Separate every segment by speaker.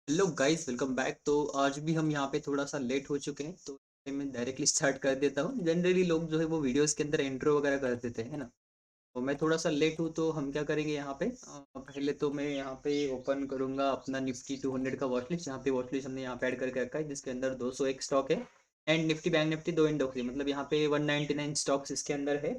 Speaker 1: Hello guys, welcome back. तो आज भी हम यहाँ पे थोड़ा सा लेट हो चुके हैं, तो मैं डायरेक्टली स्टार्ट कर देता हूँ। जनरली लोग जो है वो वीडियोस के अंदर इंट्रो वगैरह कर देते हैं, है ना। तो मैं थोड़ा सा लेट हूँ, तो हम क्या करेंगे यहाँ पे पहले तो मैं यहाँ पे ओपन करूँगा अपना निफ्टी 200 का वॉच लिस्ट। यहाँ पे वॉच लिस्ट हमने यहाँ पे ऐड करके रखा है, जिसके अंदर 201 स्टॉक है। एंड निफ्टी बैंक निफ्टी दो इंडेक्स है, मतलब यहाँ पे 199 स्टॉक्स इसके अंदर है।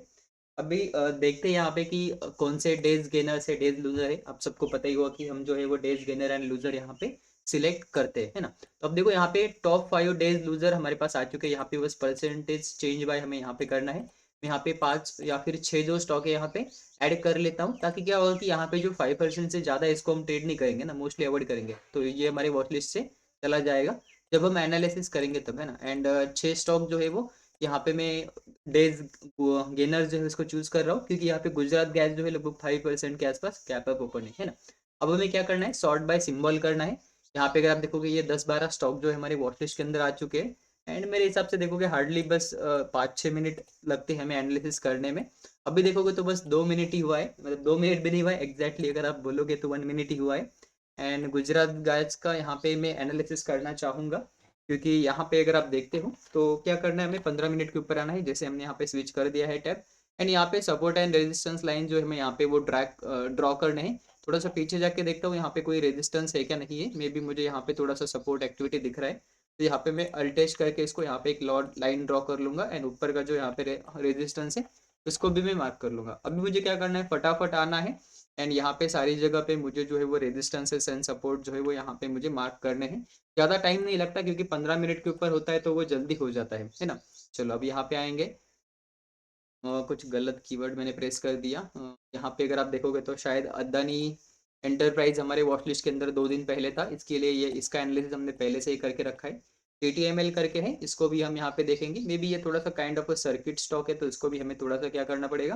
Speaker 1: अभी देखते हैं यहाँ पे कि कौन से डेज गेनर से डेज लूजर है। आप सबको पता ही होगा कि हम जो है वो डेज गेनर एंड लूजर यहाँ पे सिलेक्ट करते हैं, है ना। तो अब देखो यहाँ पे टॉप 5 डेज लूजर हमारे पास आ चुके हैं। यहाँ पे बस परसेंटेज चेंज बाय हमें यहाँ पे करना है। मैं यहाँ पे 5 या फिर 6 जो स्टॉक है यहाँ पे ऐड कर लेता हूँ, ताकि क्या होगा कि यहाँ पे जो 5% से ज़्यादा इसको हम ट्रेड नहीं करेंगे ना, मोस्टली अवॉइड करेंगे, तो ये हमारे वॉच लिस्ट से चला जाएगा जब हम एनालिसिस करेंगे तब, है ना। एंड 6 स्टॉक जो है वो यहाँ पे मैं डेज गेनर जो है उसको चूज कर रहा हूँ, क्योंकि यहाँ पे गुजरात गैस जो है लगभग 5% के आसपास कैप अप ओपन है ना। अब हमें क्या करना है, सॉर्ट बाय सिंबल करना है। यहाँ पे अगर आप देखोगे ये 10-12 स्टॉक जो है हमारे वॉच लिस्ट के अंदर आ चुके हैं। एंड मेरे हिसाब से देखोगे हार्डली बस 5-6 मिनट लगते हैं हमें एनालिसिस करने में। अभी देखोगे तो बस 2 मिनट ही हुआ है, मतलब 2 मिनट भी नहीं हुआ है एग्जैक्टली, अगर आप बोलोगे तो 1 मिनट ही हुआ है। एंड गुजरात गैस का यहाँ पे मैं एनालिसिस करना चाहूँगा, क्योंकि यहाँ पे अगर आप देखते हो तो क्या करना है, हमें 15 मिनट के ऊपर आना है, जैसे हमने यहाँ पे स्विच कर दिया है टैब। एंड यहाँ पे सपोर्ट एंड रेजिस्टेंस लाइन जो है हमें यहाँ पे वो ड्रॉ करने हैं। थोड़ा सा पीछे जाके देखता हूँ यहाँ पे कोई रेजिस्टेंस है क्या, नहीं है। मे बी मुझे यहाँ पे थोड़ा सा सपोर्ट एक्टिविटी दिख रहा है, तो यहाँ पे मैं अल्टेस्ट करके इसको यहाँ पे एक लॉर्ड लाइन ड्रॉ कर लूंगा। एंड ऊपर का जो यहाँ पे रेजिस्टेंस है उसको भी मैं मार्क कर लूंगा। अभी मुझे क्या करना है, फटाफट आना है। एंड यहाँ पे सारी जगह पे मुझे जो है वो रेजिस्टेंसेस एंड सपोर्ट जो है वो यहाँ पे मुझे मार्क करने हैं। ज़्यादा टाइम नहीं लगता, क्योंकि 15 मिनट के ऊपर होता है तो वो जल्दी हो जाता है ना। चलो अब यहाँ पे आएंगे। कुछ गलत कीवर्ड मैंने प्रेस कर दिया। यहाँ पे अगर आप देखोगे तो शायद अदानी एंटरप्राइज हमारे वॉच लिस्ट के अंदर 2 दिन पहले था, इसके लिए ये इसका एनालिसिस हमने पहले से ही करके रखा है। टीटीएमएल करके है, इसको भी हम यहाँ पे देखेंगे। मे बी ये थोड़ा सा काइंड ऑफ सर्किट स्टॉक है, तो इसको भी हमें थोड़ा सा क्या करना पड़ेगा,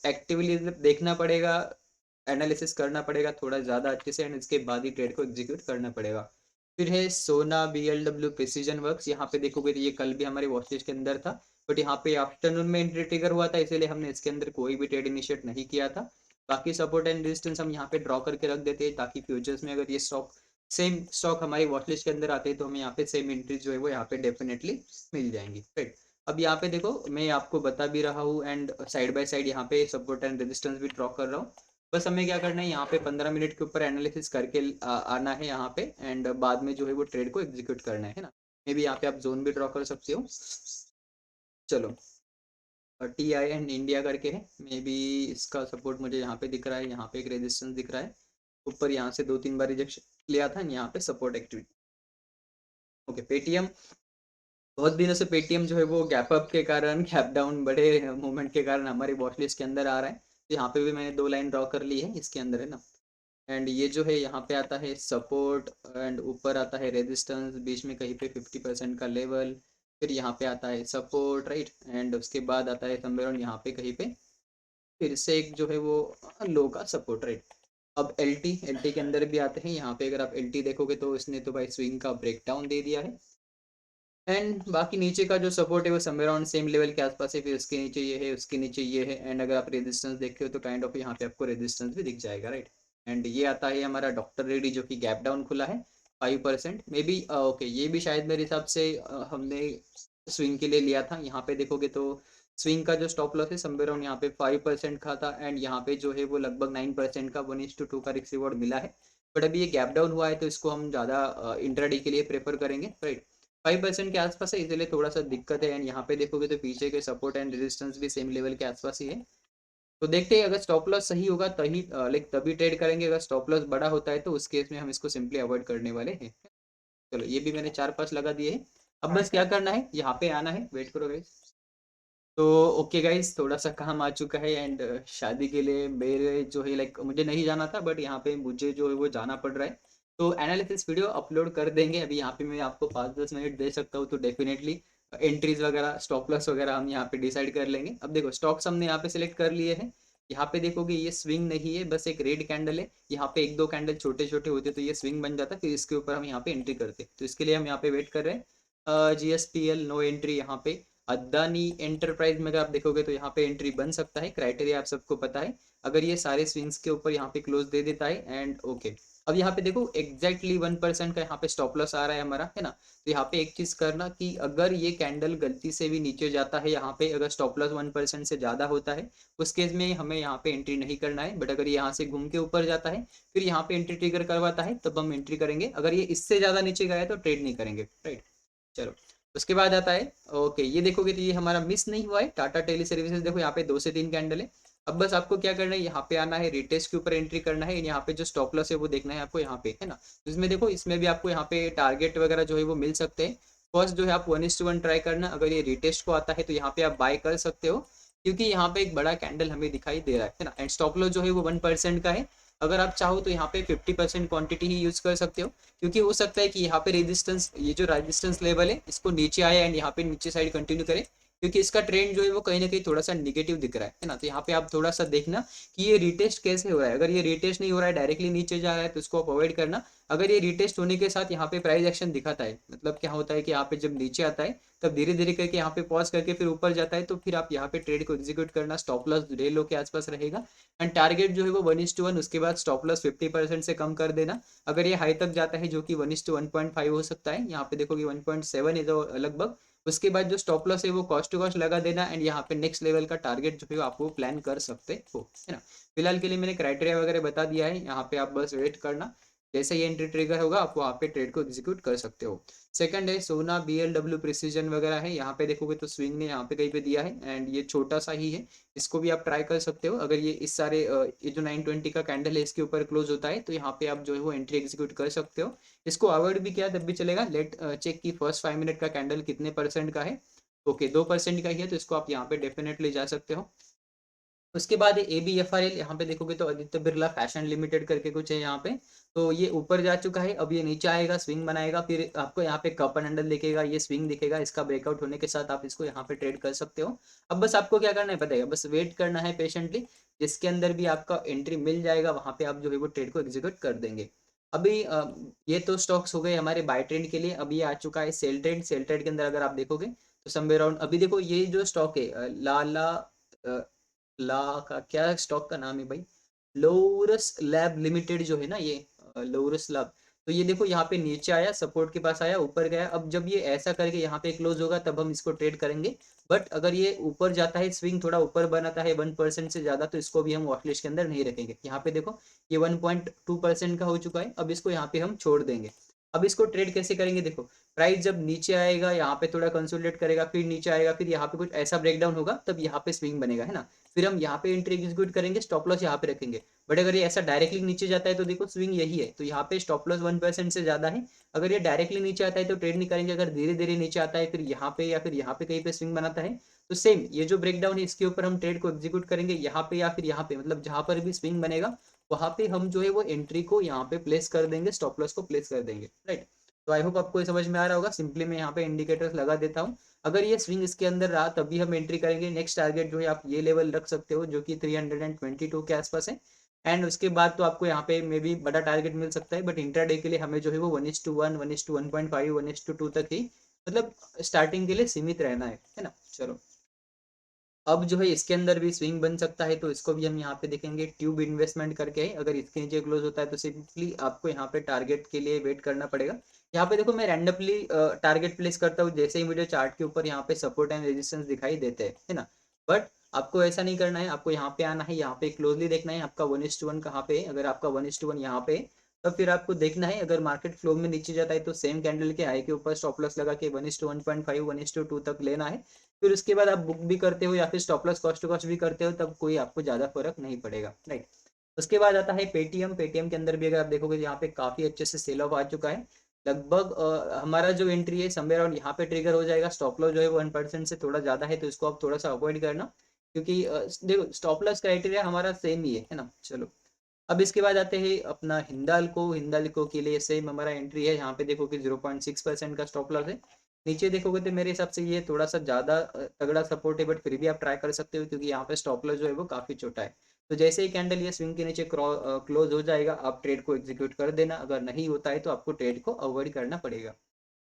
Speaker 1: एक्टिवली देखना पड़ेगा, एनालिसिस करना पड़ेगा थोड़ा ज़्यादा अच्छे से, एंड इसके बाद ही ट्रेड को एग्जीक्यूट करना पड़ेगा। फिर है सोना BLW प्रिसीजन वर्क्स। यहाँ पे देखोगे तो ये कल भी हमारे वॉच लिस्ट के अंदर था, बट यहाँ पे आफ्टरनून में एंट्री ट्रिगर हुआ था, इसीलिए हमने इसके अंदर कोई भी ट्रेड इनिशिएट नहीं किया था। बाकी सपोर्ट एंड रेजिस्टेंस हम यहाँ पे ड्रॉ करके रख देते हैं, ताकि फ्यूचर्स में अगर ये स्टॉक सेम स्टॉक हमारी वॉच लिस्ट के अंदर आते हैं तो हमें यहाँ पे सेम एंट्री जो है वो यहाँ पे डेफिनेटली मिल जाएंगी, राइट। अब यहाँ पे देखो मैं आपको बता भी रहा हूँ, एंड साइड बाय साइड यहाँ पे सपोर्ट एंड रेजिस्टेंस भी ड्रॉ कर रहा हूँ। बस हमें क्या करना है, यहाँ पे 15 मिनट के ऊपर एनालिसिस करके आना है यहाँ पे। एंड बाद में जो है वो ट्रेड को एग्जीक्यूट करना है ना। मे बी यहाँ पे आप जोन भी ड्रॉ कर सकते हो। चलो, TI एंड इंडिया करके है, मे बी इसका सपोर्ट मुझे यहाँ पे दिख रहा है, यहाँ पे एक रेजिस्टेंस दिख रहा है। ऊपर यहाँ से 2-3 बार रिजेक्शन लिया था, यहाँ पे सपोर्ट एक्टिविटी। Okay, Paytm. बहुत दिनों से पेटीएम जो है वो गैप अप के कारण, गैप डाउन बड़े मूवमेंट के कारण हमारी वॉच लिस्ट के अंदर आ रहा है। तो यहाँ पे भी मैंने 2 लाइन ड्रॉ कर ली है इसके अंदर, है ना। एंड ये जो है यहाँ पे आता है सपोर्ट, एंड ऊपर आता है रेजिस्टेंस, बीच में कहीं पे 50% का लेवल। फिर यहाँ पे आता है सपोर्ट, राइट। एंड उसके बाद आता है समवेयर यहाँ पे कहीं पे फिर से एक जो है वो लो का सपोर्ट, राइट। अब एल टी के अंदर भी आते हैं। यहाँ पे अगर आप LT देखोगे तो इसने तो भाई स्विंग का ब्रेक डाउन दे दिया है। एंड बाकी नीचे का जो सपोर्ट है वो समवेयर ऑन सेम लेवल के आसपास है, फिर उसके नीचे ये है, उसके नीचे ये है। एंड अगर आप रेजिस्टेंस देखते हो तो काइंड ऑफ यहाँ पे आपको रेजिस्टेंस भी दिख जाएगा, राइट। एंड ये आता है हमारा डॉक्टर रेड्डी, जो कि गैप डाउन खुला है 5%। मे बी ओके, ये भी शायद मेरे हिसाब से हमने स्विंग के लिए लिया था। यहाँ पे देखोगे तो स्विंग का जो स्टॉप लॉस है समवेयर ऑन यहाँ पे 5% का था, एंड यहाँ पे जो है वो लगभग 9% का 1:2 का रिस्क रिवॉर्ड मिला है। बट अभी ये गैप डाउन हुआ है, तो इसको हम ज़्यादा इंट्राडे के लिए प्रेफर करेंगे, राइट। 5% के आसपास है, इसलिए थोड़ा सा दिक्कत है। एंड यहाँ पे देखोगे तो पीछे के सपोर्ट एंड रेजिस्टेंस भी सेम लेवल के आसपास ही है। तो देखते हैं, अगर स्टॉप लॉस सही होगा तभी लाइक तभी ट्रेड करेंगे। अगर स्टॉप लॉस बड़ा होता है तो उस केस में हम इसको सिंपली अवॉइड करने वाले हैं। चलो, ये भी मैंने 4-5 लगा दिए हैं। अब बस क्या करना है, यहाँ पे आना है, वेट करो गाइस। तो ओके गाइस, थोड़ा सा काम आ चुका है। एंड शादी के लिए मेरे जो है लाइक मुझे नहीं जाना था, बट यहाँ पे मुझे जो है वो जाना पड़ रहा है। तो एनालिसिस वीडियो अपलोड कर देंगे। अभी यहाँ पे मैं आपको 5-10 मिनट दे सकता हूँ, तो डेफिनेटली एंट्रीज वगैरह स्टॉप लॉस वगैरह हम यहाँ पे डिसाइड कर लेंगे। अब देखो स्टॉक्स हमने यहाँ पे सिलेक्ट कर लिए हैं। यहाँ पे देखोगे ये स्विंग नहीं है, बस एक रेड कैंडल है। यहाँ पे 1-2 कैंडल छोटे छोटे होते तो ये स्विंग बन जाता, फिर इसके ऊपर हम यहाँ पे एंट्री करते। तो इसके लिए हम यहाँ पे वेट कर रहे हैं। GSPL नो एंट्री यहाँ पे। अदानी एंटरप्राइज में अगर आप देखोगे तो यहाँ पे एंट्री बन सकता है, क्राइटेरिया आप सबको पता है। अगर ये सारे स्विंग्स के ऊपर यहाँ पे क्लोज दे देता है, एंड ओके, अब यहाँ पे देखो एग्जैक्टली 1% का यहाँ पे स्टॉप लॉस आ रहा है हमारा, है ना। तो यहाँ पे एक चीज करना कि अगर ये कैंडल गलती से भी नीचे जाता है, यहाँ पे अगर स्टॉप लॉस 1% से ज्यादा होता है, उस केस में हमें यहाँ पे एंट्री नहीं करना है। बट अगर ये यहाँ से घूम के ऊपर जाता है, फिर यहाँ पे एंट्री ट्रिगर करवाता है, तब हम एंट्री करेंगे। अगर ये इससे ज्यादा नीचे गया है तो ट्रेड नहीं करेंगे, राइट। चलो, उसके बाद आता है, ओके, ये देखोगे तो ये हमारा मिस नहीं हुआ है, टाटा टेली सर्विसेज। देखो यहाँ पे 2 से 3 कैंडल है। अब बस आपको क्या करना है, यहाँ पे आना है, रिटेस्ट के ऊपर एंट्री करना है, यहाँ पे जो स्टॉप लॉस है वो देखना है आपको यहाँ पे, है ना। तो इसमें देखो, इसमें भी आपको यहाँ पे टारगेट वगैरह जो है वो मिल सकते हैं। फर्स्ट जो है आप 1:1 ट्राई करना, अगर ये रिटेस्ट को आता है तो यहाँ पे आप बाय कर सकते हो, क्योंकि यहाँ पे एक बड़ा कैंडल हमें दिखाई दे रहा है ना। एंड स्टॉप लॉस जो है वो 1% का है। अगर आप चाहो तो यहाँ पे 50% क्वांटिटी ही यूज कर सकते हो, क्योंकि हो सकता है कि यहाँ पे रेजिस्टेंस, ये जो रेजिस्टेंस लेवल है इसको नीचे आए एंड यहाँ पे नीचे साइड कंटिन्यू करे, क्योंकि इसका ट्रेंड जो है वो कहीं ना कहीं थोड़ा सा निगेटिव दिख रहा है ना। तो यहाँ पे आप थोड़ा सा देखना कि ये रिटेस्ट कैसे हो रहा है। अगर ये रिटेस्ट नहीं हो रहा है, डायरेक्टली नीचे जा रहा है, तो इसको आप अवॉइड करना। अगर ये रिटेस्ट होने के साथ यहाँ पे प्राइस एक्शन दिखाता है, मतलब क्या होता है कि यहाँ पे जब नीचे आता है तब धीरे धीरे करके यहाँ पे पॉज करके फिर ऊपर जाता है, तो फिर आप यहाँ पे ट्रेड को एग्जीक्यूट करना। स्टॉप लॉस डे लो के आसपास रहेगा एंड टारगेट जो है वो 1:1, उसके बाद स्टॉप लॉस 50% से कम कर देना। अगर ये हाई तक जाता है, जो कि 1:1.5 हो सकता है, यहाँ पे देखोगे 1.7 है जो लगभग, उसके बाद जो स्टॉप लॉस है वो कॉस्ट टू कॉस्ट लगा देना एंड यहाँ पे नेक्स्ट लेवल का टारगेट जो है आपको प्लान कर सकते हो, है ना। फिलहाल के लिए मैंने क्राइटेरिया वगैरह बता दिया है, यहाँ पे आप बस वेट करना, जैसे ये एंट्री ट्रिगर होगा आप वहाँ पे ट्रेड को एग्जीक्यूट कर सकते हो। सेकंड है सोना, BLW प्रिसीजन वगैरह है, यहाँ पे देखोगे तो स्विंग ने यहाँ पे कहीं पे दिया है एंड ये छोटा सा ही है, इसको भी आप ट्राई कर सकते हो। अगर ये इस सारे ये जो 920 का कैंडल है इसके ऊपर क्लोज होता है, तो यहाँ पे आप जो है वो एंट्री एग्जीक्यूट कर सकते हो। इसको अवॉइड भी किया तब भी चलेगा। लेट चेक की फर्स्ट 5 मिनट का कैंडल कितने परसेंट का है। ओके, 2% का ही है, तो इसको आप यहाँ पे डेफिनेटली जा सकते हो। उसके बाद ABFRL, यहाँ पे देखोगे तो आदित्य बिरला फैशन लिमिटेड करके कुछ है यहाँ पे। तो ये ऊपर जा चुका है, अब ये नीचे आएगा, स्विंग बनाएगा, फिर आपको यहाँ पे कप एंड हैंडल दिखेगा, ये स्विंग दिखेगा, इसका ब्रेकआउट होने के साथ आप इसको यहाँ पे ट्रेड कर सकते हो। अब बस आपको क्या करना है पता है, बस वेट करना है पेशेंटली, जिसके अंदर भी आपका एंट्री मिल जाएगा वहां पे आप जो है वो ट्रेड को एग्जीक्यूट कर देंगे। अभी ये तो स्टॉक्स हो गए हमारे बाय ट्रेंड के लिए। अभी आ चुका है सेल ट्रेड। सेल ट्रेड के अंदर अगर आप देखोगे तो समवेयर अराउंड, अभी देखो ये जो स्टॉक है लाला ला का क्या स्टॉक का नाम है भाई, लोरस लैब लिमिटेड जो है ना, ये लोरस लैब। तो ये देखो यहाँ पे नीचे आया, सपोर्ट के पास आया, ऊपर गया। अब जब ये ऐसा करके यहाँ पे क्लोज होगा तब हम इसको ट्रेड करेंगे। बट अगर ये ऊपर जाता है, स्विंग थोड़ा ऊपर बनाता है 1% से ज्यादा, तो इसको भी हम वॉचलिस्ट के अंदर नहीं रखेंगे। यहाँ पे देखो ये 1.2% का हो चुका है, अब इसको यहाँ पे हम छोड़ देंगे। अब इसको ट्रेड कैसे करेंगे, देखो प्राइस जब नीचे आएगा यहाँ पे थोड़ा कंसोलिडेट करेगा, फिर नीचे आएगा, फिर यहाँ पे कुछ ऐसा ब्रेकडाउन होगा, तब यहाँ पे स्विंग बनेगा, है ना। फिर हम यहाँ पे एंट्री एग्जीक्यूट करेंगे, स्टॉप लॉस यहाँ पे रखेंगे। बट अगर ये ऐसा डायरेक्टली नीचे जाता है तो देखो स्विंग यही है, तो यहाँ पे स्टॉप लॉस 1% से ज्यादा है। अगर ये डायरेक्टली नीचे आता है तो ट्रेड नहीं करेंगे। अगर धीरे धीरे नीचे आता है, फिर यहाँ पे या फिर यहाँ पे कहीं पे स्विंग बनाता है, तो सेम ये जो ब्रेकडाउन है इसके ऊपर हम ट्रेड को एग्जीक्यूट करेंगे, यहाँ पे या फिर यहाँ पे, मतलब जहां पर भी स्विंग बनेगा वहां पे हम जो है वो एंट्री को यहाँ पे प्लेस कर देंगे, स्टॉप लॉस को प्लेस कर देंगे, राइट। तो आई होप आपको ये समझ में आ रहा होगा। सिंपली मैं यहाँ पे इंडिकेटर्स लगा देता हूँ। अगर ये स्विंग इसके अंदर रहा तभी हम एंट्री करेंगे। नेक्स्ट टारगेट जो है आप ये लेवल रख सकते हो, जो कि 322 के आसपास है। एंड उसके बाद तो आपको यहाँ पे मे बी बड़ा टारगेट मिल सकता है, बट इंट्राडे के लिए हमें जो है वो 1:1, 1:1.5, 1:2 तक ही, मतलब स्टार्टिंग के लिए सीमित रहना है ना। चलो, अब जो है इसके अंदर भी स्विंग बन सकता है, तो इसको भी हम यहाँ पे देखेंगे। ट्यूब इन्वेस्टमेंट करके है, अगर इसके नीचे क्लोज होता है तो सिंपली आपको यहाँ पे टारगेट के लिए वेट करना पड़ेगा। यहाँ पे देखो मैं रैंडमली टारगेट प्लेस करता हूँ, जैसे ही मुझे चार्ट के ऊपर यहाँ पे सपोर्ट एंड रेजिस्टेंस दिखाई देते हैं, है ना। बट आपको ऐसा नहीं करना है, आपको यहाँ पे आना है, यहाँ पे क्लोजली देखना है आपका 1:1 कहाँ पे है। अगर आपका 1:1 यहाँ पे है, तो फिर आपको देखना है अगर मार्केट फ्लो में नीचे जाता है तो सेम कैंडल के हाई के ऊपर स्टॉप लॉस लगा के 1:1.5, 1:2 तक लेना है। फिर उसके बाद आप बुक भी करते हो या फिर stop loss cost to cost भी करते हो, तब कोई आपको ज्यादा फर्क नहीं पड़ेगा, राइट। उसके बाद आता है पेटीएम। पेटीएम के अंदर भी अगर आप देखोगे यहाँ पे काफी अच्छे से सेल ऑफ आ चुका है। लगभग हमारा जो एंट्री है समवेयर अराउंड यहाँ पे ट्रिगर हो जाएगा। स्टॉप लॉस जो है 1% से थोड़ा ज्यादा है, तो इसको आप थोड़ा सा अवॉइड करना, क्योंकि देखो स्टॉप लॉस क्राइटेरिया हमारा सेम ही है ना। चलो, अब इसके बाद आते हैं अपना हिंदाल्को। हिंदाल्को के लिए सेम हमारा एंट्री है, यहाँ पे देखो कि 0.6% का स्टॉप लॉस है। नीचे देखोगे तो मेरे हिसाब से ये थोड़ा सा ज्यादा तगड़ा सपोर्ट है, बट फिर भी आप ट्राई कर सकते हो, क्योंकि यहाँ पे स्टॉप लॉस जो है वो काफी छोटा है। तो जैसे ही कैंडल ये स्विंग के नीचे क्लोज हो जाएगा, आप ट्रेड को एग्जीक्यूट कर देना। अगर नहीं होता है तो आपको ट्रेड को अवॉइड करना पड़ेगा।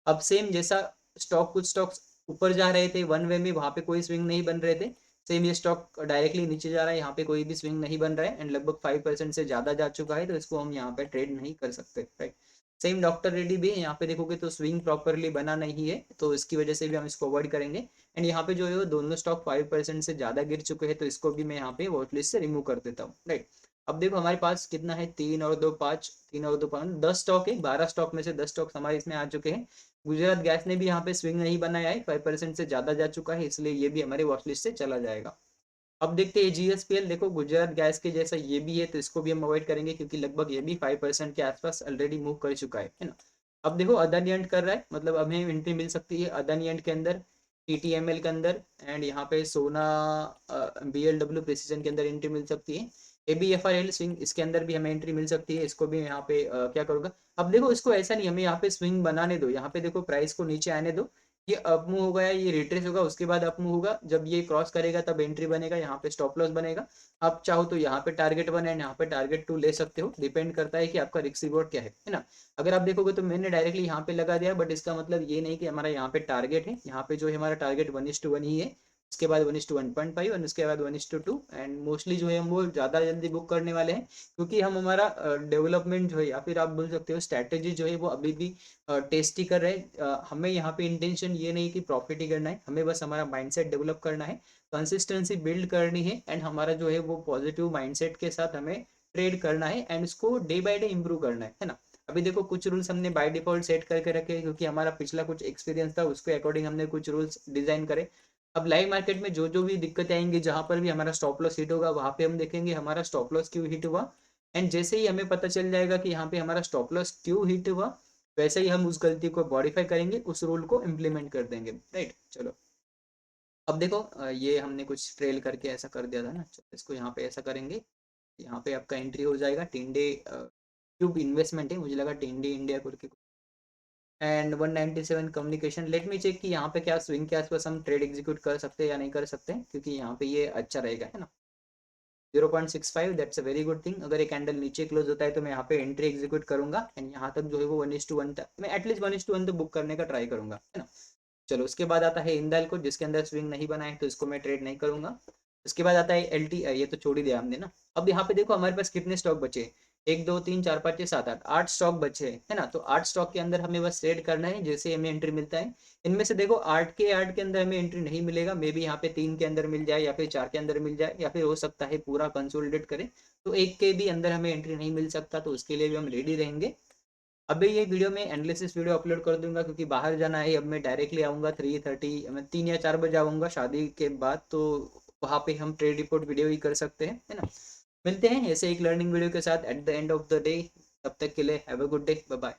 Speaker 1: अब सेम जैसा स्टॉक, कुछ स्टॉक्स ऊपर जा रहे थे वन वे में, वहां पे कोई स्विंग नहीं बन रहे थे, सेम ये स्टॉक डायरेक्टली नीचे जा रहा है, यहाँ पे कोई भी स्विंग नहीं बन रहा है एंड लगभग 5% से ज़्यादा जा चुका है, तो इसको हम यहाँ पे ट्रेड नहीं कर सकते, राइट। सेम डॉक्टर रेड्डी भी यहाँ पे देखोगे तो स्विंग प्रॉपरली बना नहीं है, तो इसकी वजह से भी हम इसको अवॉइड करेंगे। एंड यहाँ पे जो है वो दोनों स्टॉक 5% से ज़्यादा गिर चुके हैं, तो इसको भी मैं यहाँ पे वॉच लिस्ट से रिमूव कर देता हूँ, राइट। अब देखो हमारे पास कितना है, 3 और 2 5, 3 और 2 5, 10 स्टॉक है, 12 स्टॉक में से 10 स्टॉक हमारे इसमें आ चुके हैं। गुजरात गैस ने भी यहाँ पे स्विंग नहीं बनाया है, 5% से ज़्यादा जा चुका है, इसलिए ये भी हमारे वॉच लिस्ट से चला जाएगा। अब देखते हैं जीएसपीएल, देखो गुजरात गैस के जैसा ये भी है, तो इसको भी हम अवॉइड करेंगे क्योंकि लगभग ये भी 5% के आसपास ऑलरेडी मूव कर चुका है ना। अब देखो अदानी एंड कर रहा है, मतलब हमें एंट्री मिल सकती है अदानी एंड के अंदर, टीटीएमएल के अंदर, एंड यहाँ पे सोना बीएलडब्ल्यू प्रिसीजन के अंदर एंट्री मिल सकती है। एबीएफआरएल स्विंग, इसके अंदर भी हमें एंट्री मिल सकती है, इसको भी यहाँ पे क्या करूँगा। अब देखो इसको ऐसा नहीं, हमें यहाँ पे स्विंग बनाने दो, यहाँ पे देखो प्राइस को नीचे आने दो, ये अप मूव होगा या ये रिट्रेस होगा, उसके बाद अप मूव होगा, जब ये क्रॉस करेगा तब एंट्री बनेगा, यहाँ पे स्टॉप लॉस बनेगा। आप चाहो तो यहाँ पे टारगेट 1 एंड यहाँ पे टारगेट 2 ले सकते हो, डिपेंड करता है कि आपका रिस्क रिवॉर्ड क्या है ना। अगर आप देखोगे तो मैंने डायरेक्टली यहाँ पे लगा दिया, बट इसका मतलब ये नहीं कि हमारा यहाँ पे टारगेट है, यहाँ पे जो है हमारा टारगेट 1:1 ही है, उसके बाद 1:1.5 और उसके बाद 1:2, एंड मोस्टली जो है हम वो ज़्यादा जल्दी बुक करने वाले हैं, क्योंकि हम हमारा डेवलपमेंट जो है या फिर आप बोल सकते हो स्ट्रैटेजी जो है वो अभी भी टेस्ट ही कर रहे हैं। हमें यहाँ पे इंटेंशन ये नहीं कि प्रॉफिट ही करना है, हमें बस हमारा माइंडसेट डेवलप करना है, कंसिस्टेंसी बिल्ड करनी है, एंड हमारा जो है वो पॉजिटिव माइंडसेट के साथ हमें ट्रेड करना है, एंड इसको डे बाय डे इम्प्रूव करना है ना। अभी देखो कुछ रूल्स हमने बाय डिफॉल्ट सेट करके रखे हैं, क्योंकि हमारा पिछला कुछ एक्सपीरियंस था, उसके अकॉर्डिंग हमने कुछ रूल्स डिजाइन करे। अब लाइव मार्केट में जो जो भी दिक्कतें आएंगी, जहां पर भी हमारा स्टॉप लॉस हिट होगा, वहां पे हम देखेंगे हमारा स्टॉप लॉस क्यों हिट हुआ, एंड जैसे ही हमें पता चल जाएगा कि यहाँ पे हमारा स्टॉप लॉस क्यों हिट हुआ, वैसे ही हम उस गलती को मॉडिफाई करेंगे, उस रूल को इम्प्लीमेंट कर देंगे, राइट। चलो अब देखो ये हमने कुछ ट्रेल करके ऐसा कर दिया था ना, चलो इसको यहाँ पे ऐसा करेंगे, यहाँ पे आपका एंट्री हो जाएगा, टिंडे ट्यूब इन्वेस्टमेंट है, मुझे लगा टिंडे इंडिया करके, and 197 communication. Let me check कि यहाँ पे क्या स्विंग के आसपास हम ट्रेड एग्जीक्यूट कर सकते हैं या नहीं कर सकते हैं, क्योंकि यहाँ पे ये अच्छा रहेगा, है ना। 0.65, that's a very good thing. अगर एक कैंडल नीचे क्लोज होता है तो मैं यहाँ पे एंट्री एग्जीक्यूट करूंगा, एंड यहाँ तक जो है वो 1:1 तक मैं एटलीस्ट 1:1 तो बुक करने का ट्राई करूंगा, है ना। चलो उसके बाद आता है इंदाल को, जिसके अंदर स्विंग नहीं बना है, तो इसको मैं ट्रेड नहीं करूंगा। उसके बाद आता है एल टी, ये तो छोड़ ही दिया हमने ना। अब यहाँ पे देखो हमारे पास कितने स्टॉक बचे, 1 2 3 4 5 6 7 8 स्टॉक बचे हैं, है ना। तो 8 स्टॉक के अंदर हमें बस ट्रेड करना है, जैसे हमें एंट्री मिलता है। इनमें से देखो 8 के अंदर हमें एंट्री नहीं मिलेगा, मे बी यहाँ पे 3 के अंदर मिल जाए, या फिर 4 के अंदर मिल जाए, या फिर हो सकता है पूरा कंसोलिडेट करे, तो 1 के भी अंदर हमें एंट्री नहीं मिल सकता, तो उसके लिए भी हम रेडी रहेंगे। अभी ये वीडियो में एनालिसिस वीडियो अपलोड कर दूंगा, क्योंकि बाहर जाना है, अब मैं डायरेक्टली आऊँगा 3:30, मैं 3 या 4 बजे आऊँगा शादी के बाद, तो वहाँ पे हम ट्रेड रिपोर्ट वीडियो ही कर सकते हैं, है ना। मिलते हैं ऐसे एक लर्निंग वीडियो के साथ at the end of the day, तब तक के लिए have a good day, bye bye.